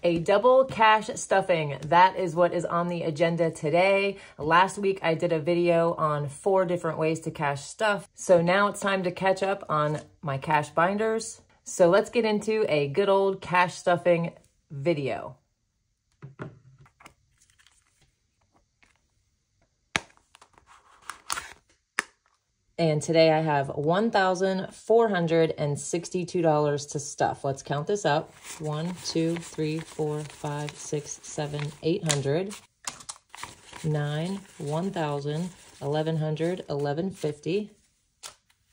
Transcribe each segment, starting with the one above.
A double cash stuffing. That is what is on the agenda today. Last week, I did a video on 4 different ways to cash stuff. So now it's time to catch up on my cash binders. So let's get into a good old cash stuffing video. And today I have $1,462 to stuff. Let's count this up. 1, 2, 3, 4, 5, 6, 7, 800, 9, 1,000, 1,100, 1,150,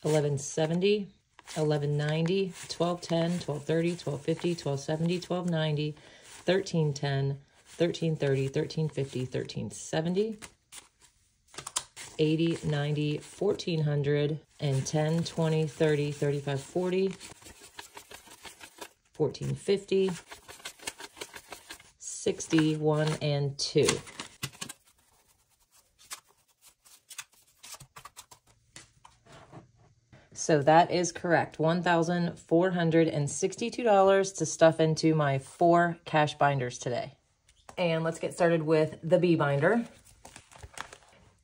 1,170, 1,190, 1,210, 1,230, 1,250, 1,270, 1,290, 1,310, 1,330, 1,350, 1,370, 80, 90, 1,400, and 10, 20, 30, 35, 40, 1,450, 60, 1, and 2. So that is correct. $1,462 to stuff into my 4 cash binders today. And let's get started with the B binder.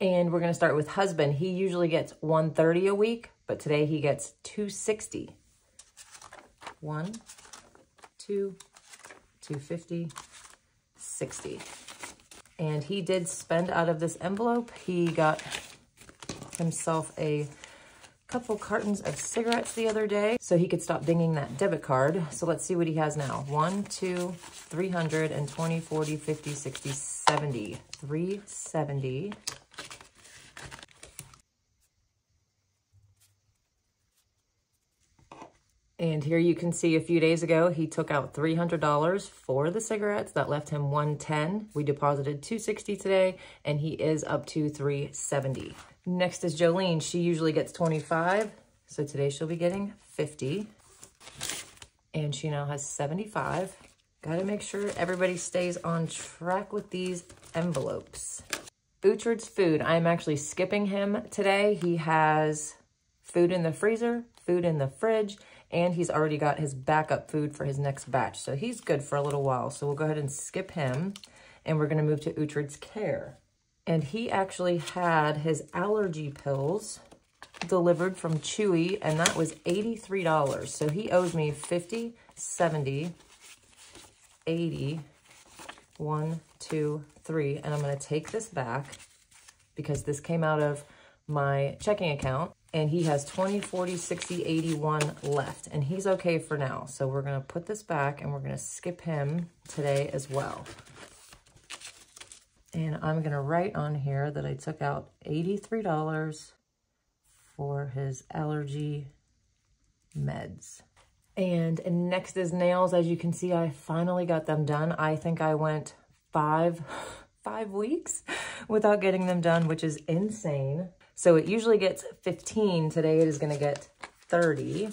And we're going to start with husband. He usually gets $130 a week, but today he gets $260. 1, 2, 250, 60. And he did spend out of this envelope. He got himself a couple cartons of cigarettes the other day so he could stop dinging that debit card. So let's see what he has now. 1, 2, 300, and 20, 40, 50, 60, 70. 370. And here you can see a few days ago, he took out $300 for the cigarettes. That left him $110. We deposited $260 today, and he is up to $370. Next is Jolene. She usually gets $25, so today she'll be getting $50. And she now has $75. Gotta make sure everybody stays on track with these envelopes. Uhtred's food. I'm actually skipping him today. He has food in the freezer, food in the fridge, and he's already got his backup food for his next batch. So he's good for a little while. So we'll go ahead and skip him. And we're going to move to Uhtred's care. And he actually had his allergy pills delivered from Chewy, and that was $83. So he owes me $50, $70, $80, 1, 2, 3. And I'm going to take this back because this came out of my checking account. And he has 20, 40, 60, 81 left. And he's okay for now. So we're going to put this back and we're going to skip him today as well. And I'm going to write on here that I took out $83 for his allergy meds. And next is nails. As you can see, I finally got them done. I think I went five weeks without getting them done, which is insane. So it usually gets 15. Today it is going to get 30.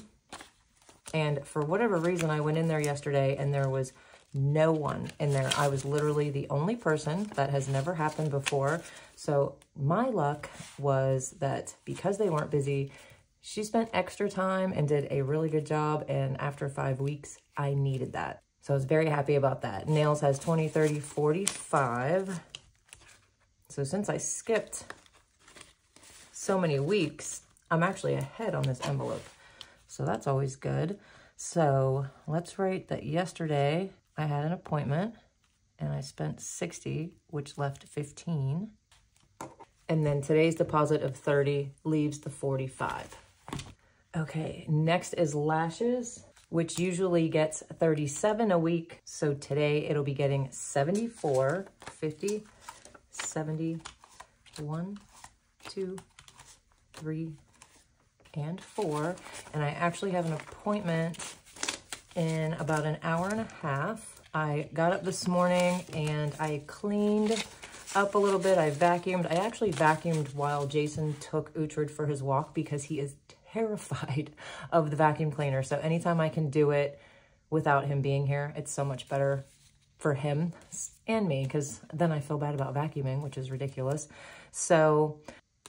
And for whatever reason, I went in there yesterday and there was no one in there. I was literally the only person. That has never happened before. So my luck was that because they weren't busy, she spent extra time and did a really good job. And after 5 weeks, I needed that. So I was very happy about that. Nails has 20, 30, 45. So since I skipped so many weeks, I'm actually ahead on this envelope. So that's always good. So let's write that yesterday I had an appointment and I spent 60, which left 15. And then today's deposit of 30 leaves the 45. Okay, next is lashes, which usually gets 37 a week. So today it'll be getting 74, 50, 70, 1, 2, 3, and 4. And I actually have an appointment in about an hour and a half. I got up this morning and I cleaned up a little bit. I vacuumed. I actually vacuumed while Jason took Uhtred for his walk because he is terrified of the vacuum cleaner. So anytime I can do it without him being here, it's so much better for him and me, because then I feel bad about vacuuming, which is ridiculous. So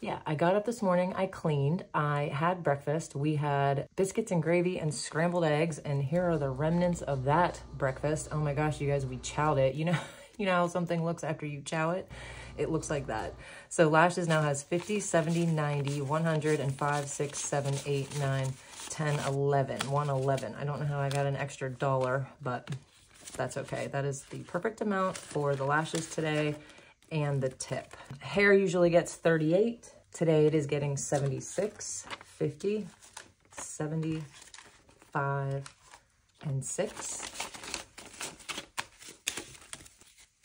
yeah, I got up this morning, I cleaned, I had breakfast. We had biscuits and gravy and scrambled eggs, and here are the remnants of that breakfast. Oh my gosh, you guys, we chowed it. You know how something looks after you chow it? It looks like that. So Lashes now has 50, 70, 90, 100, and 5, 6, 7, 8, 9, 10, 11, 111. I don't know how I got an extra $1, but that's okay. That is the perfect amount for the lashes today and the tip. Hair usually gets 38. Today it is getting 76, 50, 75, and 6.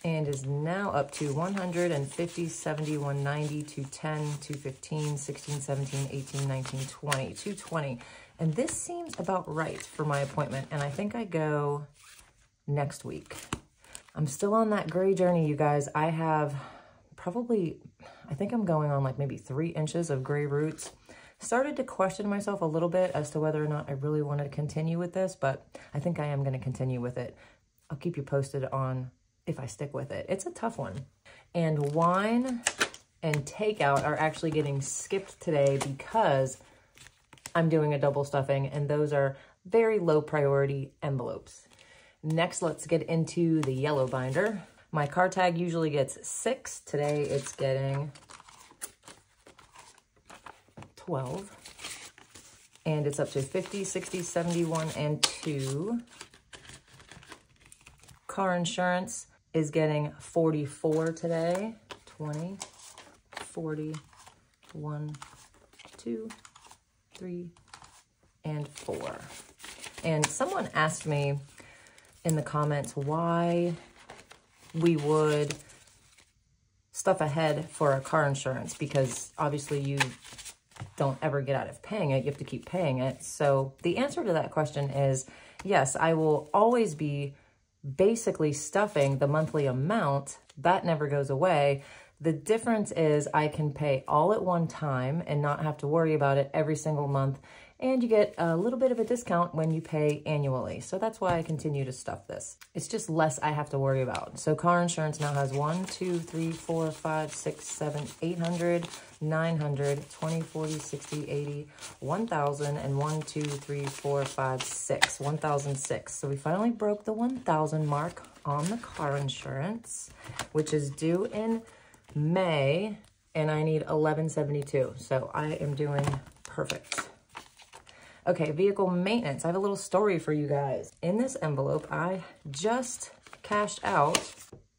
And is now up to 150, 70, 190, 210, 215, 16, 17, 18, 19, 20, 220. And this seems about right for my appointment. And I think I go next week. I'm still on that gray journey, you guys. I have probably, I think I'm going on like maybe 3 inches of gray roots. Started to question myself a little bit as to whether or not I really want to continue with this, but I think I am going to continue with it. I'll keep you posted on if I stick with it. It's a tough one. And wine and takeout are actually getting skipped today because I'm doing a double stuffing, and those are very low priority envelopes. Next, let's get into the yellow binder. My car tag usually gets 6. Today it's getting 12. And it's up to 50, 60, 71, and 2. Car insurance is getting 44 today. 20, 40, 1, 2, 3, and 4. And someone asked me in the comments why we would stuff ahead for our car insurance, because obviously you don't ever get out of paying it. You have to keep paying it. So the answer to that question is yes, I will always be basically stuffing the monthly amount. That never goes away. The difference is I can pay all at one time and not have to worry about it every single month. And you get a little bit of a discount when you pay annually. So that's why I continue to stuff this. It's just less I have to worry about. So car insurance now has 1, 2, 3, 4, 5, 6, 7, 800, 900, 20, 40, 60, 80, 1,000, and 1, 2, 3, 4, 5, 6, 1,006. So we finally broke the 1,000 mark on the car insurance, which is due in May, and I need 1172. So I am doing perfect. Okay, vehicle maintenance. I have a little story for you guys. In this envelope, I just cashed out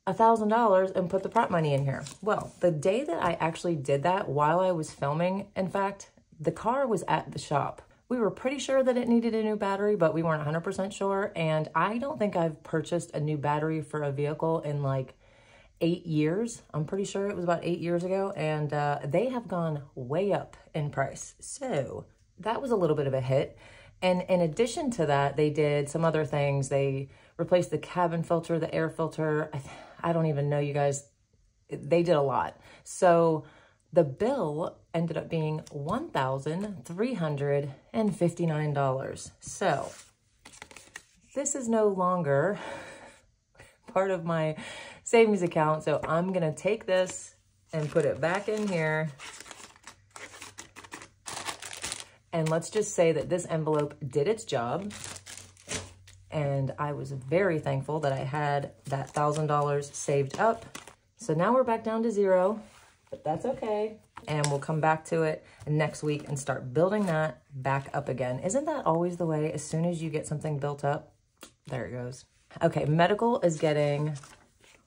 $1,000 and put the prop money in here. Well, the day that I actually did that, while I was filming, in fact, the car was at the shop. We were pretty sure that it needed a new battery, but we weren't 100% sure. And I don't think I've purchased a new battery for a vehicle in like 8 years. I'm pretty sure it was about 8 years ago. And they have gone way up in price. So that was a little bit of a hit. And in addition to that, they did some other things. They replaced the cabin filter, the air filter. I don't even know, you guys. They did a lot. So the bill ended up being $1,359. So this is no longer part of my savings account. So I'm going to take this and put it back in here. And let's just say that this envelope did its job. And I was very thankful that I had that $1,000 saved up. So now we're back down to 0, but that's okay. And we'll come back to it next week and start building that back up again. Isn't that always the way? As soon as you get something built up, there it goes. Okay, medical is getting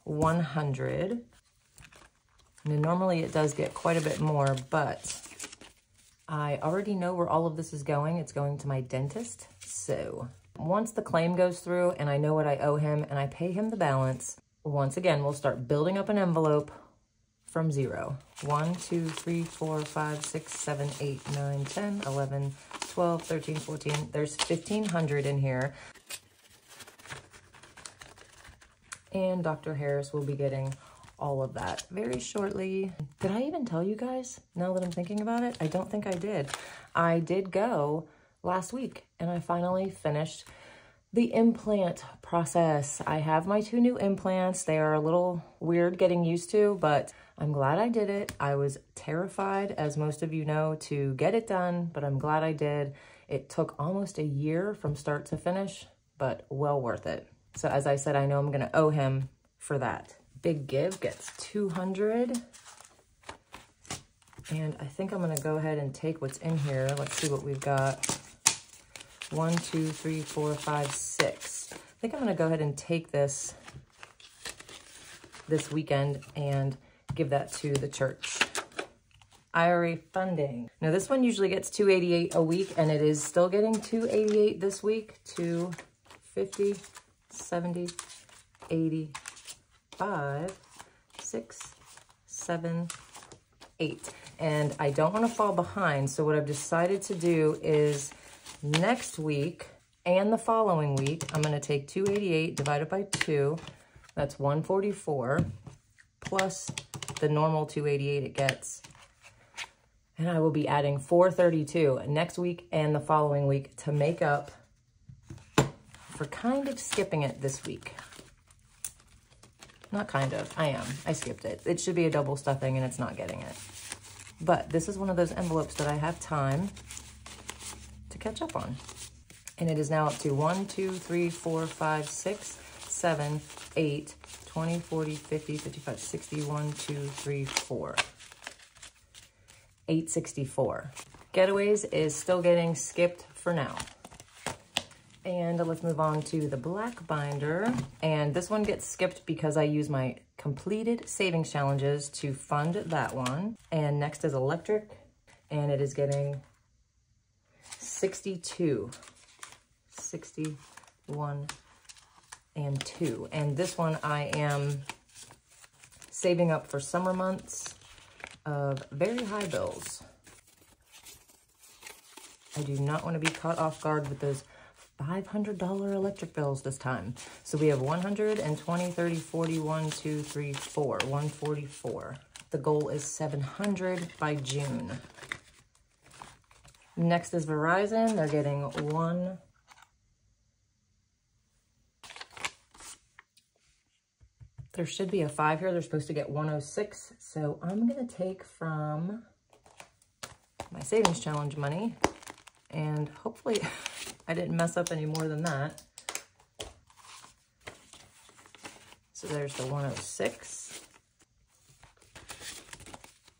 100. And normally it does get quite a bit more, but I already know where all of this is going. It's going to my dentist. So once the claim goes through and I know what I owe him and I pay him the balance, once again, we'll start building up an envelope from 0. 1, 2, 3, 4, 5, 6, 7, 8, 9, 10, 11, 12, 13, 14. There's 1,500 in here. And Dr. Harris will be getting all of that very shortly. Did I even tell you guys, now that I'm thinking about it? I don't think I did. I did go last week and I finally finished The implant process. I have my 2 new implants. They are a little weird getting used to, but I'm glad I did it. I was terrified, as most of you know, to get it done, but I'm glad I did. It took almost a year from start to finish, but well worth it. So as I said, I know I'm gonna owe him for that. Big Give gets 200. And I think I'm gonna go ahead and take what's in here. Let's see what we've got. 1, 2, 3, 4, 5, 6. I think I'm gonna go ahead and take this weekend and give that to the church. IRA funding. Now this one usually gets $288 a week, and it is still getting $288 this week. 250, 70, 80, 5, 6, 7, 8. And I don't want to fall behind, so what I've decided to do is next week and the following week, I'm going to take 288 divided by 2. That's 144 plus the normal 288 it gets. And I will be adding 432 next week and the following week to make up for kind of skipping it this week. Not kind of, I am. I skipped it. It should be a double stuffing and it's not getting it. But this is one of those envelopes that I have time to catch up on. And it is now up to 1, 2, 3, 4, 5, 6, 7, 8, 20, 40, 50, 55, 60, 1, 2, 3, 4. 864. Getaways is still getting skipped for now. And let's move on to the black binder. And this one gets skipped because I use my completed savings challenges to fund that one. And next is electric, and it is getting 62, 61, and 2. And this one I am saving up for summer months of very high bills. I do not want to be caught off guard with those $500 electric bills this time. So we have 100 and 20, 30, 40, 1, 2, 3, 4, 144. The goal is 700 by June. Next is Verizon. They're getting 1. There should be a 5 here. They're supposed to get 106. So I'm going to take from my savings challenge money, and hopefully I didn't mess up any more than that. So there's the 106.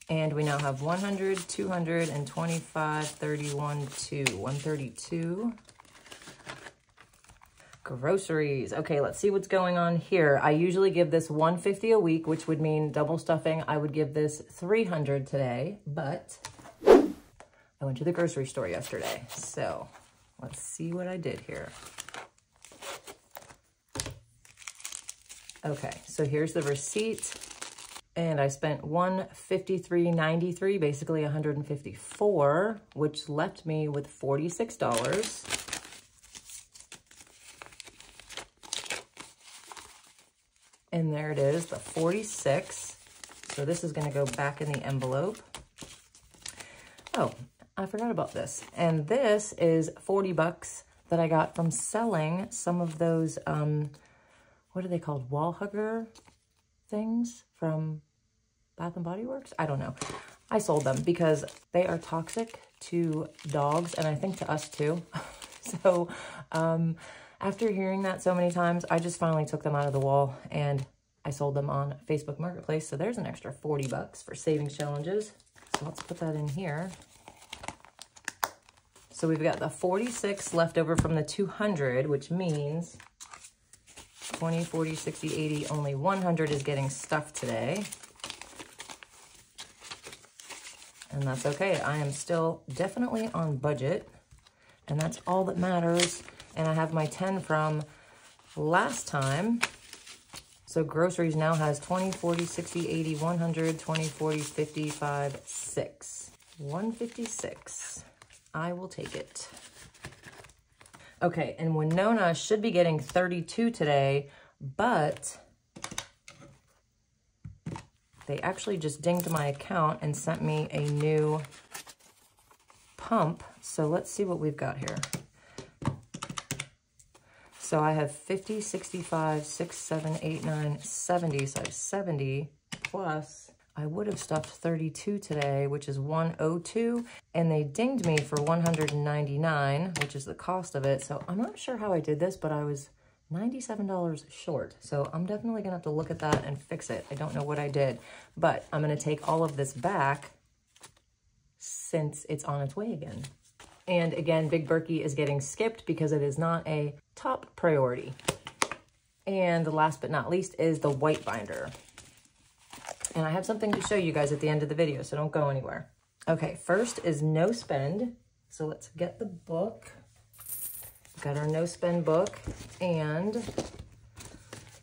And we now have 100, 200, and 25, 31, 2, 132. Groceries. Okay, let's see what's going on here. I usually give this $150 a week, which would mean double stuffing. I would give this $300 today, but I went to the grocery store yesterday. So let's see what I did here. Okay, so here's the receipt. And I spent $153.93, basically $154, which left me with $46. And there it is, the 46. So this is gonna go back in the envelope. Oh, I forgot about this. And this is 40 bucks that I got from selling some of those, what are they called? Wall hugger things from Bath and Body Works? I don't know. I sold them because they are toxic to dogs, and I think to us too. So after hearing that so many times, I just finally took them out of the wall and I sold them on Facebook Marketplace. So there's an extra 40 bucks for savings challenges. So let's put that in here. So we've got the 46 left over from the 200, which means 20, 40, 60, 80, only 100 is getting stuffed today. And that's okay. I am still definitely on budget, and that's all that matters. And I have my 10 from last time. So groceries now has 20, 40, 60, 80, 100, 20, 40, 55, 6. 156. I will take it. Okay, and Winona should be getting 32 today, but they actually just dinged my account and sent me a new pump. So let's see what we've got here. So I have 50, 65, 6, 7, 8, 9, 70. So I have 70 plus I would have stuffed 32 today, which is 102, and they dinged me for 199, which is the cost of it. So I'm not sure how I did this, but I was $97 short. So I'm definitely gonna have to look at that and fix it. I don't know what I did, but I'm gonna take all of this back since it's on its way again. And again, Big Berkey is getting skipped because it is not a top priority. And the last but not least is the white binder. And I have something to show you guys at the end of the video, so don't go anywhere. Okay, first is no spend. So let's get the book. Got our no spend book, and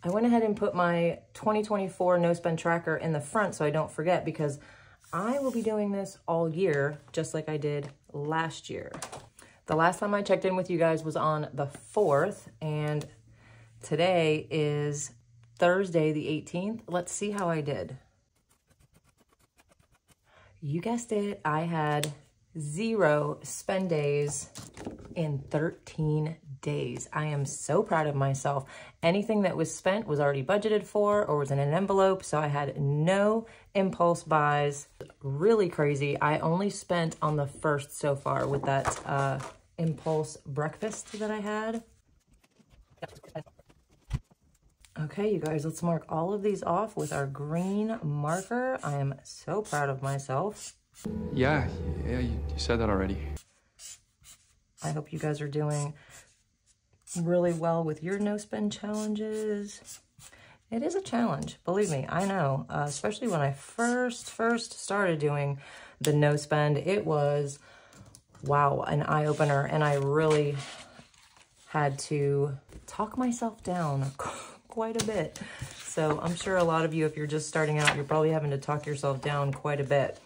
I went ahead and put my 2024 no spend tracker in the front so I don't forget, because I will be doing this all year, just like I did last year. The last time I checked in with you guys was on the 4th, and today is Thursday the 18th. Let's see how I did. You guessed it, I had 0 spend days in 13 days. I am so proud of myself. Anything that was spent was already budgeted for or was in an envelope, so I had no impulse buys. Really crazy. I only spent on the 1st so far with that impulse breakfast that I had. Okay, you guys, let's mark all of these off with our green marker. I am so proud of myself. Yeah, you said that already. I hope you guys are doing really well with your no spend challenges. It is a challenge, believe me, I know. Especially when I first started doing the no spend, it was, wow, an eye-opener, and I really had to talk myself down quite a bit. So I'm sure a lot of you, if you're just starting out, you're probably having to talk yourself down quite a bit.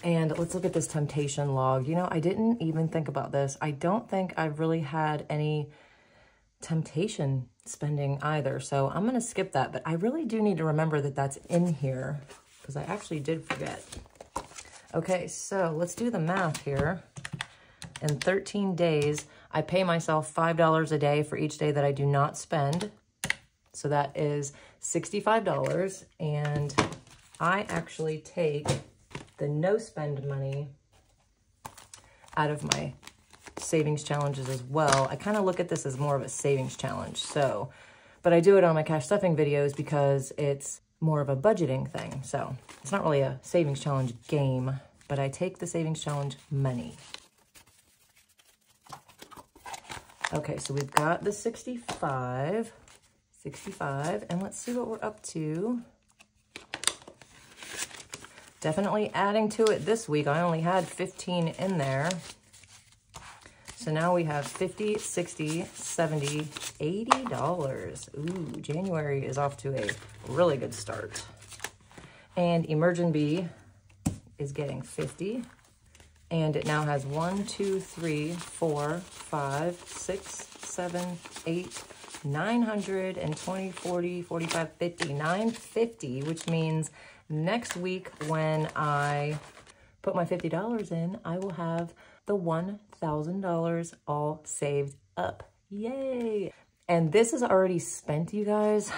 And let's look at this temptation log. You know, I didn't even think about this. I don't think I've really had any temptation spending either. So I'm going to skip that, but I really do need to remember that that's in here because I actually did forget. Okay, so let's do the math here. In 13 days, I pay myself $5 a day for each day that I do not spend. So that is $65. And I actually take the no spend money out of my savings challenges as well. I kind of look at this as more of a savings challenge. So, but I do it on my cash stuffing videos because it's more of a budgeting thing. So it's not really a savings challenge game, but I take the savings challenge money. Okay, so we've got the 65, and let's see what we're up to. Definitely adding to it this week. I only had 15 in there. So now we have 50, 60, 70, $80. Ooh, January is off to a really good start. And Emergent Bee is getting 50. And it now has 1, 2, 3, 4, 5, 6, 7, 8, 920, 40, 45, 50, 950, which means next week when I put my $50 in, I will have the $1,000 all saved up. Yay! And this is already spent, you guys.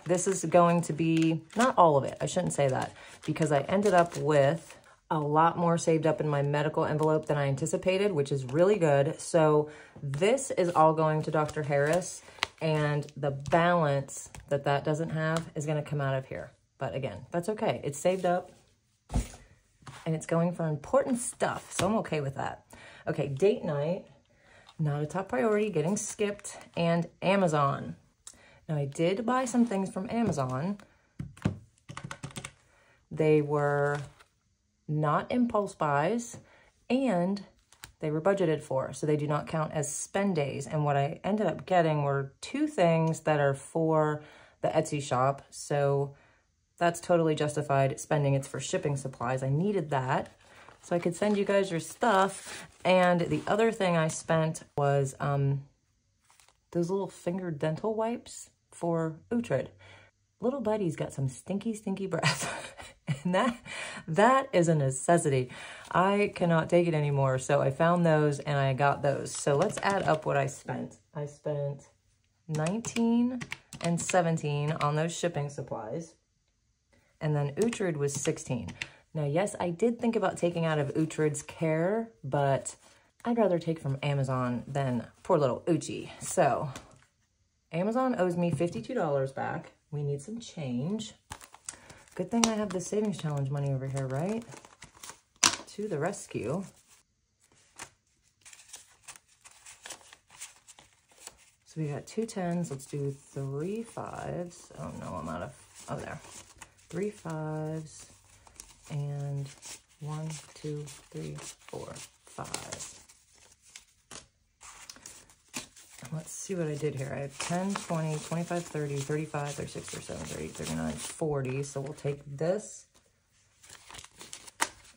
This is going to be, not all of it, I shouldn't say that, because I ended up with a lot more saved up in my medical envelope than I anticipated, which is really good. So this is all going to Dr. Harris, and the balance that that doesn't have is going to come out of here. But again, that's okay. It's saved up, and it's going for important stuff, so I'm okay with that. Okay, date night, not a top priority, getting skipped, and Amazon. Now, I did buy some things from Amazon. They were not impulse buys, and they were budgeted for, so they do not count as spend days. And what I ended up getting were 2 things that are for the Etsy shop, so that's totally justified spending. It's for shipping supplies. I needed that so I could send you guys your stuff. And the other thing I spent was those little finger dental wipes for Uhtred. little buddy's got some stinky, stinky breath. And that is a necessity. I cannot take it anymore. So I found those and I got those. So let's add up what I spent. I spent $19 and $17 on those shipping supplies. And then Uhtred was $16. Now, yes, I did think about taking out of Uhtred's care, but I'd rather take from Amazon than poor little Uchi. So Amazon owes me $52 back. We need some change. Good thing I have the savings challenge money over here, right? To the rescue. So we got 2 10s. Let's do 3 5s. Oh no, I'm out of, oh there. 3 5s and 1, 2, 3, 4, 5. Let's see what I did here. I have 10, 20, 25, 30, 35, 36, 37, 38, 39, 40. So we'll take this.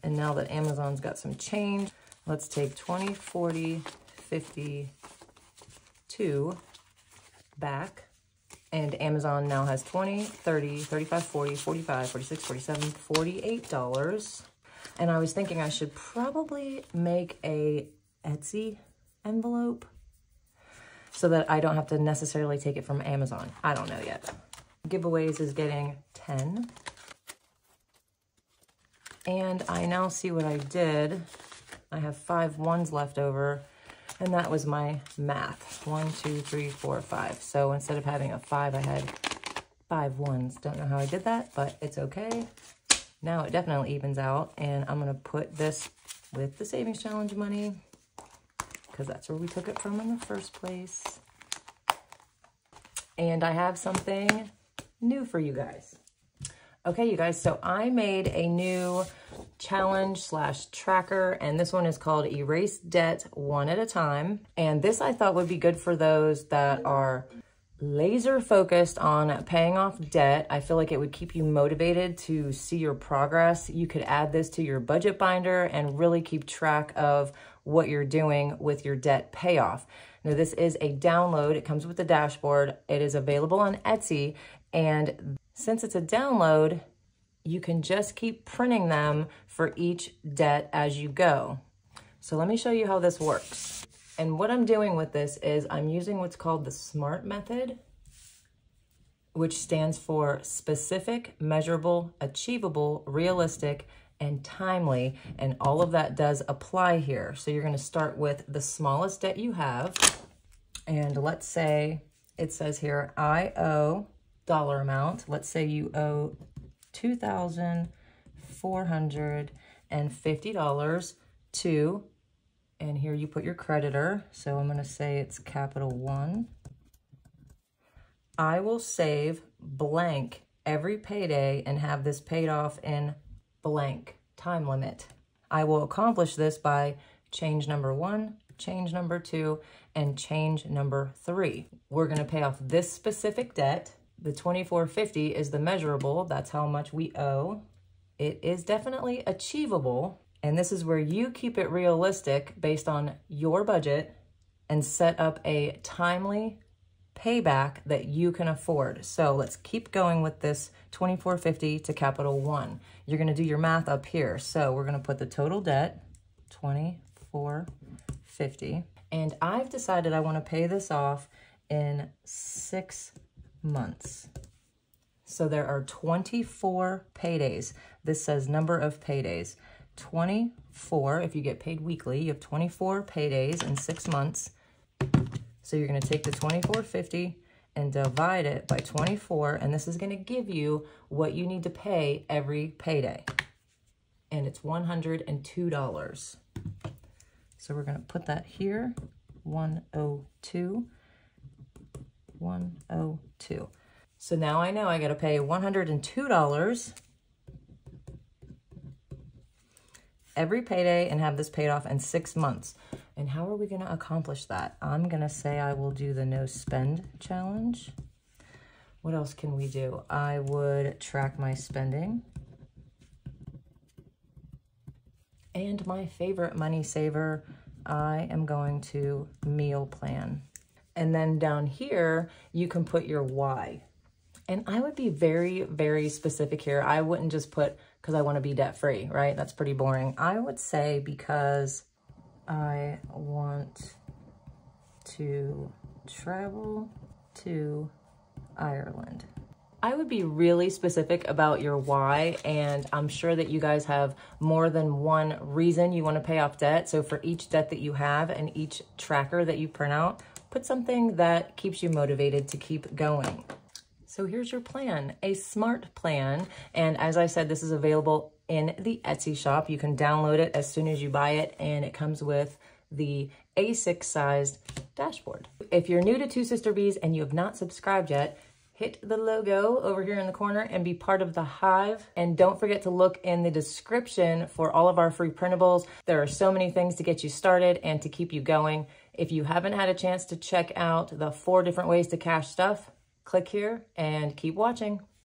And now that Amazon's got some change, let's take 20, 40, 50, 2 back. And Amazon now has 20, 30, 35, 40, 45, 46, 47, $48. And I was thinking I should probably make a Etsy envelope so that I don't have to necessarily take it from Amazon. I don't know yet. Giveaways is getting 10. And I now see what I did. I have 5 1s left over, and that was my math. 1, 2, 3, 4, 5. So instead of having a 5, I had 5 1s. Don't know how I did that, but it's okay. Now it definitely evens out, and I'm gonna put this with the savings challenge money, because that's where we took it from in the first place. And I have something new for you guys. Okay, you guys, so I made a new challenge / tracker, and this one is called Erase Debt One at a Time. And this I thought would be good for those that are laser focused on paying off debt. I feel like it would keep you motivated to see your progress. You could add this to your budget binder and really keep track of what you're doing with your debt payoff. Now, this is a download. It comes with the dashboard. It is available on Etsy. And since it's a download, you can just keep printing them for each debt as you go. So let me show you how this works. And what I'm doing with this is I'm using what's called the SMART method, which stands for specific, measurable, achievable, realistic, and timely. And all of that does apply here. So you're going to start with the smallest debt you have. And let's say it says here, I owe dollar amount. Let's say you owe $2,450 to, and here you put your creditor. So I'm going to say it's capital 1. I will save blank every payday and have this paid off in blank time limit. I will accomplish this by change number 1, change number 2, and change number 3. We're going to pay off this specific debt. The $2,450 is the measurable. That's how much we owe. It is definitely achievable. And this is where you keep it realistic based on your budget and set up a timely payback that you can afford. So let's keep going with this $2,450 to capital 1. You're going to do your math up here. So we're going to put the total debt, $2,450. And I've decided I want to pay this off in 6 months. So there are 24 paydays. This says number of paydays. 24, if you get paid weekly, you have 24 paydays in 6 months. So you're going to take the $2,450 and divide it by 24, and this is going to give you what you need to pay every payday. And it's $102. So we're going to put that here, 102, 102. So now I know I got to pay $102 every payday and have this paid off in 6 months. And how are we going to accomplish that? I'm going to say I will do the no spend challenge. What else can we do? I would track my spending. And my favorite money saver, I am going to meal plan. And then down here, you can put your why. And I would be very, very specific here. I wouldn't just put, because I want to be debt-free, right? That's pretty boring. I would say because I want to travel to Ireland. I would be really specific about your why, and I'm sure that you guys have more than one reason you want to pay off debt. So for each debt that you have and each tracker that you print out, put something that keeps you motivated to keep going. So here's your plan, a SMART plan. And as I said, this is available in the Etsy shop. You can download it as soon as you buy it, and it comes with the A6 sized dashboard. If you're new to Two Sister Bees and you have not subscribed yet, hit the logo over here in the corner and be part of the hive. And don't forget to look in the description for all of our free printables. There are so many things to get you started and to keep you going. If you haven't had a chance to check out the 4 different ways to cash stuff, click here and keep watching.